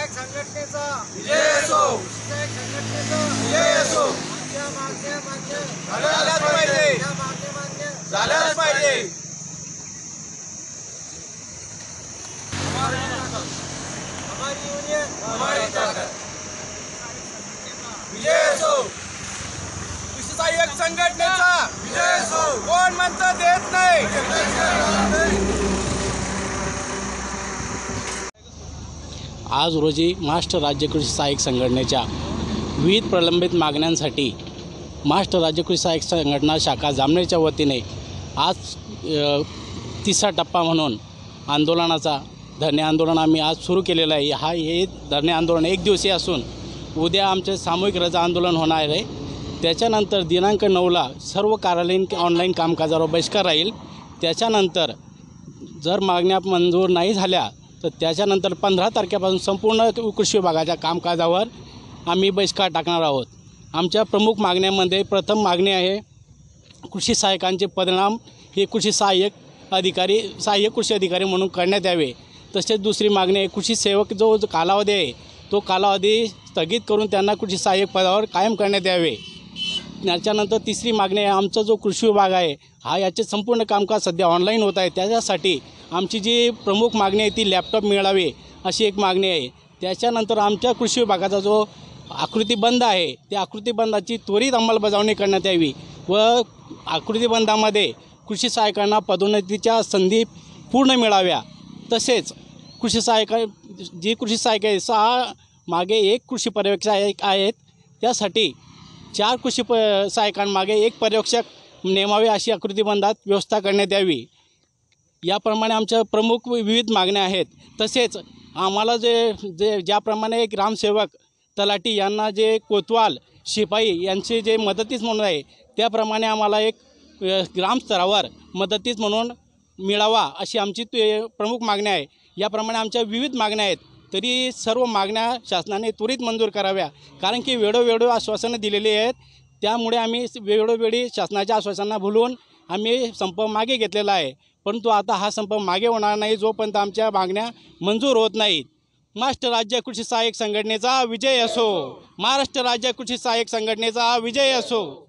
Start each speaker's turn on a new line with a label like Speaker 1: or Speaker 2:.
Speaker 1: सहाय्यक संघटनेचा
Speaker 2: विजय असो,
Speaker 1: कृषी सहाय्यक संघटनेचा
Speaker 2: विजय असो.
Speaker 1: आमच्या मागण्या मान्य
Speaker 2: झाल्याच पाहिजे,
Speaker 1: या मागण्या मान्य
Speaker 2: झाल्याच पाहिजे.
Speaker 1: हमारी युनियन
Speaker 2: हमारी ताकद. विजय असो, कृषी सहाय्यक संघटनेचा विजय असो. कोण म्हणतं देत नाही.
Speaker 3: आज रोजी महाराष्ट्र राज्य कृषी सहाय्यक संघटनेच्या विविध प्रलंबित मागण्यांसाठी महाराष्ट्र राज्य कृषी सहाय्यक संघटना शाखा जामनेरच्या वतीने आज तिसरा टप्पा म्हणून आंदोलनाचा धरणे आंदोलन आम्ही आज सुरू केलेलं आहे. हे धरणे आंदोलन एक दिवसीय असून उद्या आमचे सामूहिक रजा आंदोलन होणार आहे. त्याच्यानंतर दिनांक 9ला सर्व कार्यालयीन ऑनलाईन कामकाजावर बहिष्कार राहील. त्याच्यानंतर जर मागण्या मंजूर नाही झाल्या तर त्याच्यानंतर 15 तारखेपासून संपूर्ण कृषी विभागाच्या कामकाजावर आम्ही बहिष्कार टाकणार आहोत. आमच्या प्रमुख मागण्यामध्ये प्रथम मागणी आहे कृषी सहाय्यकांचे परिणाम हे कृषी सहाय्यक कृषी अधिकारी म्हणून करण्यात यावे. तसेच दुसरी मागणी आहे कृषी सेवक जो कालावधी आहे तो कालावधी स्थगित करून त्यांना कृषी सहाय्यक पदावर कायम करण्यात यावे. त्याच्यानंतर तिसरी मागणी आहे आमचा जो कृषी विभाग आहे याचे संपूर्ण कामकाज सध्या ऑनलाईन होत आहे. त्याच्यासाठी आमची जी प्रमुख मागणी आहे ती लॅपटॉप मिळावे अशी एक मागणी आहे. त्याच्यानंतर आमच्या कृषी विभागाचा जो आकृतीबंध आहे त्या आकृतीबंधाची त्वरित अंमलबजावणी करण्यात यावी व आकृतीबंधामध्ये कृषी सहाय्यकांना पदोन्नतीच्या संधी पूर्ण मिळाव्या. तसेच कृषी सहाय्यक कृषी सहाय्यक आहे 6 मागे 1 कृषी पर्यवेक्षक आहेत त्यासाठी 4 कृषी सहाय्यकांमागे 1 पर्यवेक्षक नेमावे अशी आकृतीबंधात व्यवस्था करण्यात यावी. याप्रमाणे आमच्या प्रमुख विविध मागण्या आहेत. तसेच आम्हाला ज्याप्रमाणे ग्रामसेवक तलाठी यांना जे कोतवाल शिपाई यांचे जे मदतीस म्हणून आहे त्याप्रमाणे आम्हाला एक ग्रामस्तरावर मदतीस म्हणून मिळावा अशी आमची प्रमुख मागणी आहे. याप्रमाणे आमच्या विविध मागण्या आहेत. तरी सर्व मागण्या शासनाने त्वरित मंजूर कराव्या कारण की वेळोवेळी आश्वासनं दिलेली आहेत. त्यामुळे आम्ही वेळोवेळी शासनाच्या आश्वासनांना भुलून आम्ही संप मागे घेतलेला आहे. परंतु आता हा संप मागे होणार नाही जोपर्यंत आमच्या मागण्या मंजूर होत नाहीत. महाराष्ट्र राज्य कृषी सहाय्यक संघटनेचा विजय असो. महाराष्ट्र राज्य कृषी सहाय्यक संघटनेचा विजय असो.